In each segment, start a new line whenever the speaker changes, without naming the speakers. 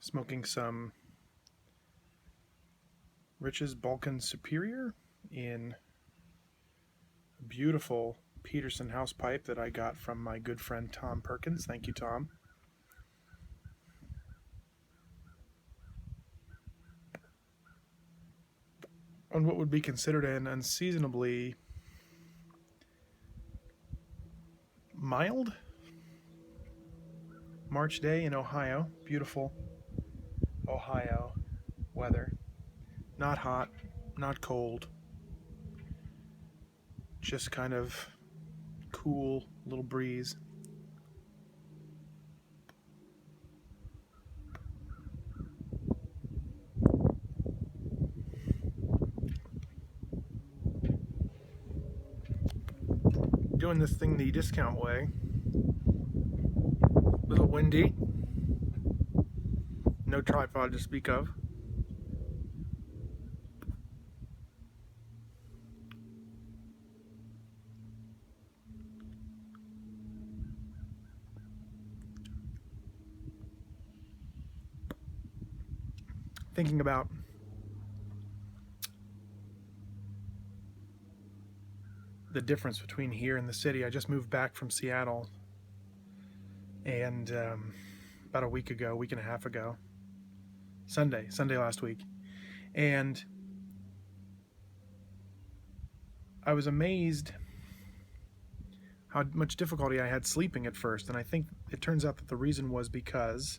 Smoking some Rich's Balkan Superior in a beautiful Peterson house pipe that I got from my good friend Tom Perkins. Thank you, Tom. On what would be considered an unseasonably mild March day in Ohio. Beautiful Ohio weather. Not hot, not cold. Just kind of cool little breeze. Doing this thing the discount way. A little windy. No tripod to speak of. Thinking about the difference between here and the city. I just moved back from Seattle, and about a week and a half ago, Sunday last week, and I was amazed how much difficulty I had sleeping at first, and I think it turns out that the reason was because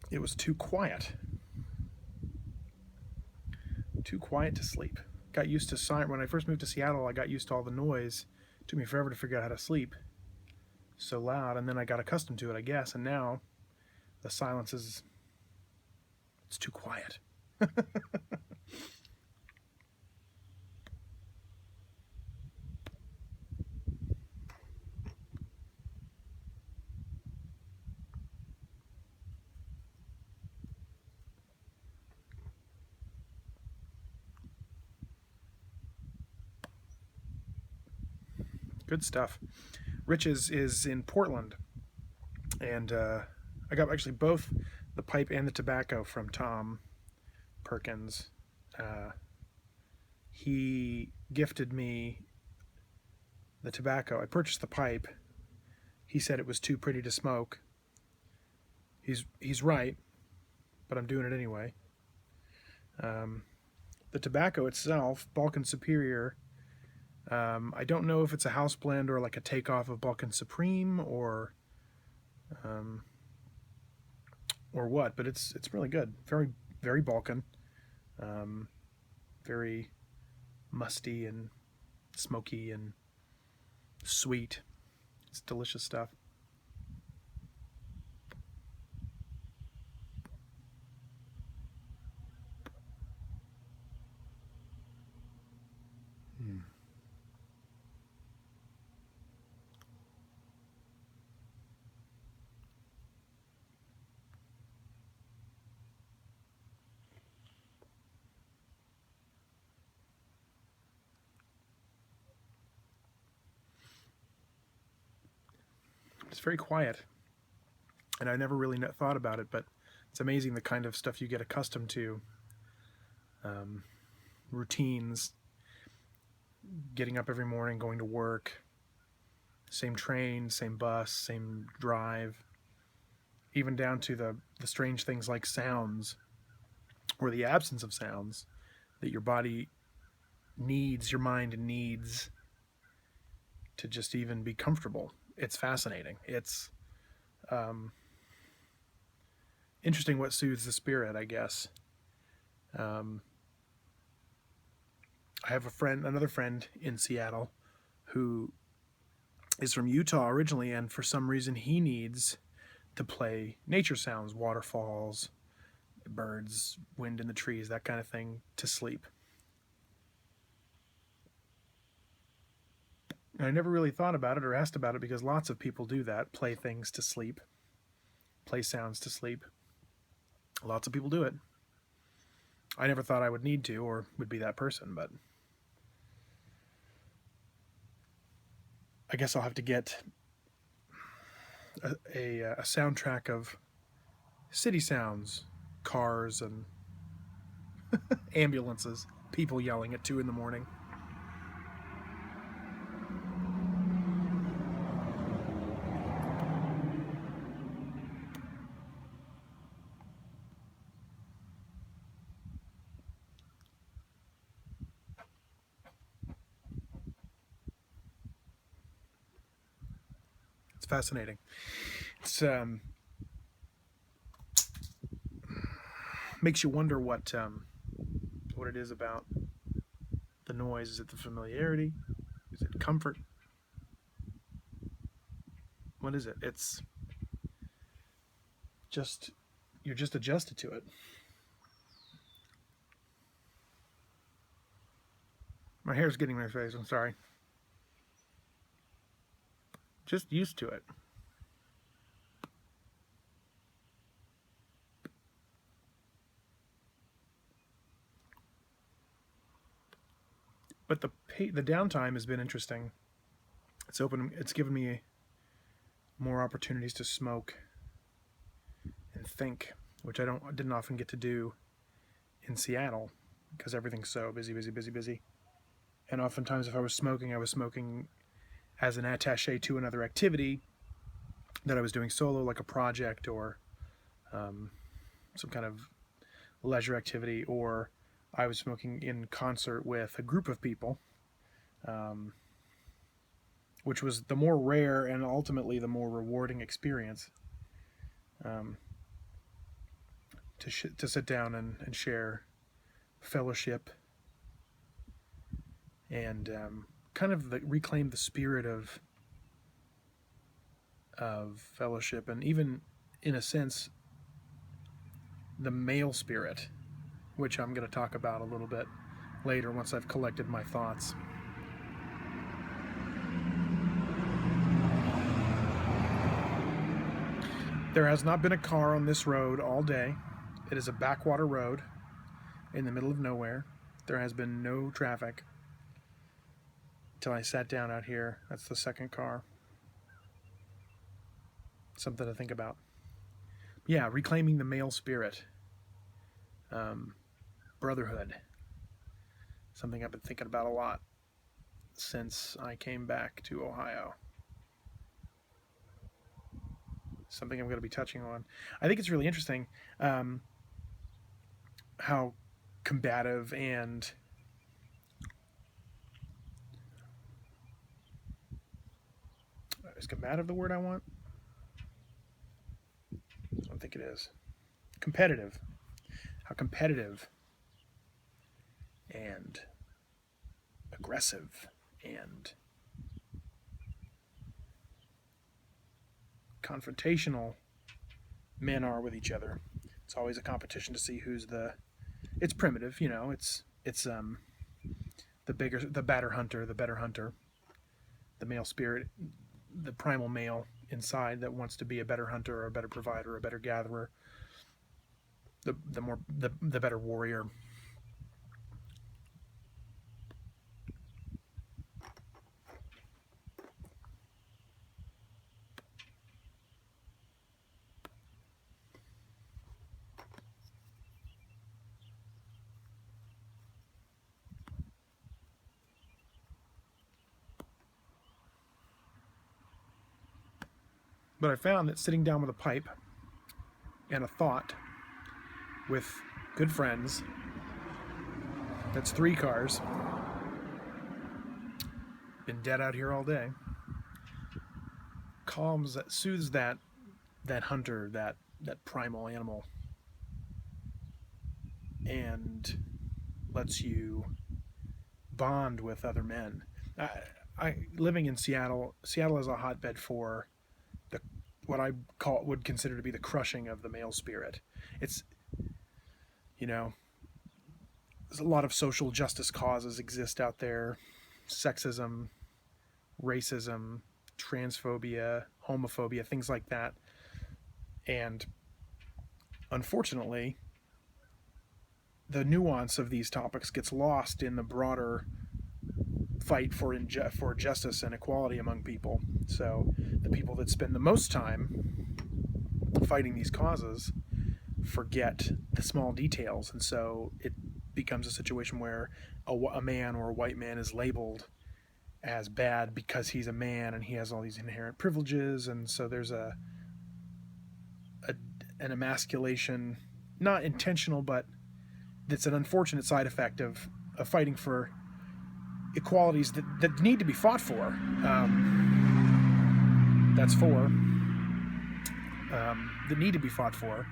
it was too quiet to sleep. Got used to when I first moved to Seattle, I got used to all the noise. It took me forever to figure out how to sleep so loud, and then I got accustomed to it, I guess, and now the silence it's too quiet. Good stuff. Rich's is in Portland, and I got actually both the pipe and the tobacco from Tom Perkins. He gifted me the tobacco. I purchased the pipe. He said it was too pretty to smoke. He's right, but I'm doing it anyway. The tobacco itself, Balkan Superior, I don't know if it's a house blend or like a takeoff of Balkan Supreme or what, but it's really good. Very, very Balkan. Very musty and smoky and sweet. It's delicious stuff. It's very quiet, and I never really thought about it, but it's amazing the kind of stuff you get accustomed to. Routines, getting up every morning, going to work, same train, same bus, same drive, even down to the strange things like sounds or the absence of sounds that your body needs, your mind needs to just even be comfortable. It's fascinating. It's interesting what soothes the spirit, I guess. I have another friend in Seattle who is from Utah originally, and for some reason he needs to play nature sounds, waterfalls, birds, wind in the trees, that kind of thing, to sleep. And I never really thought about it or asked about it because lots of people do that, play things to sleep, play sounds to sleep. Lots of people do it. I never thought I would need to or would be that person, but I guess I'll have to get a soundtrack of city sounds, cars and ambulances, people yelling at 2 in the morning. It's fascinating. It's makes you wonder what it is about the noise. Is it the familiarity? Is it comfort? What is it? It's just, you're just adjusted to it. My hair's getting in my face, I'm sorry. Just used to it. But the downtime has been interesting. It's given me more opportunities to smoke and think, which I didn't often get to do in Seattle because everything's so busy, busy, busy, busy. And oftentimes if I was smoking as an attaché to another activity that I was doing solo, like a project or some kind of leisure activity, or I was smoking in concert with a group of people, which was the more rare and ultimately the more rewarding experience, to sit down and share fellowship and kind of reclaim the spirit of fellowship, and even in a sense the male spirit, which I'm going to talk about a little bit later once I've collected my thoughts. There has not been a car on this road all day. It is a backwater road in the middle of nowhere. There has been no traffic until I sat down out here. That's the second car. Something to think about. Yeah, reclaiming the male spirit. Brotherhood. Something I've been thinking about a lot since I came back to Ohio. Something I'm going to be touching on. I think it's really interesting how combative and is combative the word I want? I don't think it is. Competitive. How competitive and aggressive and confrontational men are with each other. It's always a competition to see who's it's primitive, you know, it's the better hunter, the male spirit, the primal male inside that wants to be a better hunter or a better provider or a better gatherer, the better warrior. But I found that sitting down with a pipe and a thought with good friends, that's 3 cars, been dead out here all day, soothes that hunter, that primal animal, and lets you bond with other men. Living in Seattle is a hotbed for what I would consider to be the crushing of the male spirit. It's, you know, there's a lot of social justice causes exist out there: sexism, racism, transphobia, homophobia, things like that. And unfortunately, the nuance of these topics gets lost in the broader fight for justice and equality among people. So the people that spend the most time fighting these causes forget the small details, and so it becomes a situation where a man or a white man is labeled as bad because he's a man and he has all these inherent privileges, and so there's a an emasculation, not intentional, but that's an unfortunate side effect of fighting for equalities that need to be fought for. That's for that need to be fought for,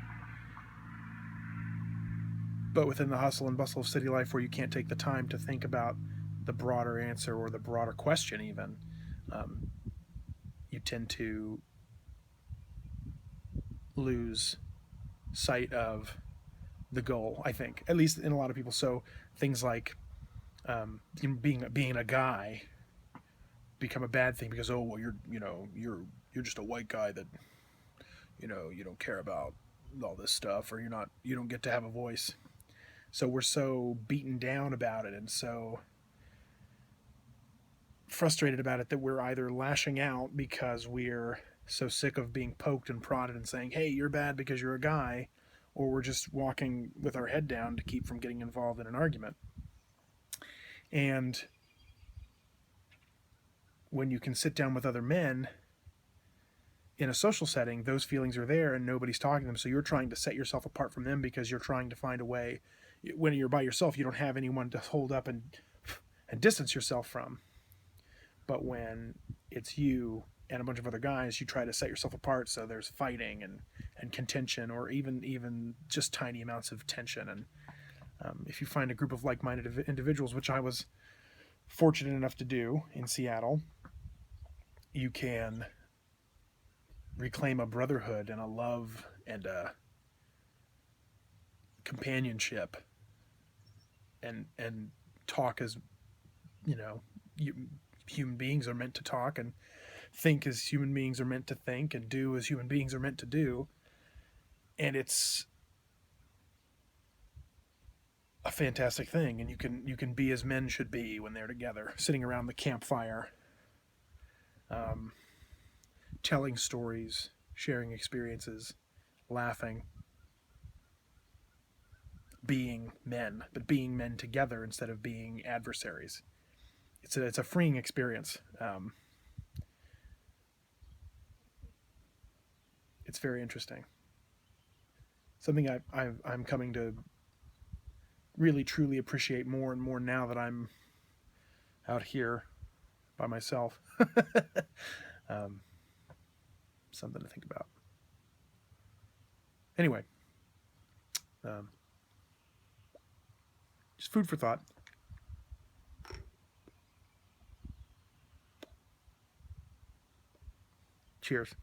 but within the hustle and bustle of city life, where you can't take the time to think about the broader answer or the broader question, even, you tend to lose sight of the goal, I think, at least in a lot of people. So things like being a guy become a bad thing because, oh well, you're just a white guy that you don't care about all this stuff, or you don't get to have a voice. So we're so beaten down about it and so frustrated about it that we're either lashing out because we're so sick of being poked and prodded and saying, hey, you're bad because you're a guy, or we're just walking with our head down to keep from getting involved in an argument. And when you can sit down with other men in a social setting, those feelings are there and nobody's talking to them. So you're trying to set yourself apart from them because you're trying to find a way. When you're by yourself, you don't have anyone to hold up and distance yourself from. But when it's you and a bunch of other guys, you try to set yourself apart. So there's fighting and contention, or even just tiny amounts of tension. And if you find a group of like-minded individuals, which I was fortunate enough to do in Seattle, you can reclaim a brotherhood and a love and a companionship, and talk as human beings are meant to talk, and think as human beings are meant to think, and do as human beings are meant to do. And it's a fantastic thing, and you can be as men should be when they're together, sitting around the campfire, telling stories, sharing experiences, laughing, being men, but being men together instead of being adversaries. It's a freeing experience. It's very interesting. Something I'm coming to really truly appreciate more and more now that I'm out here by myself. Something to think about. Anyway, just food for thought. Cheers.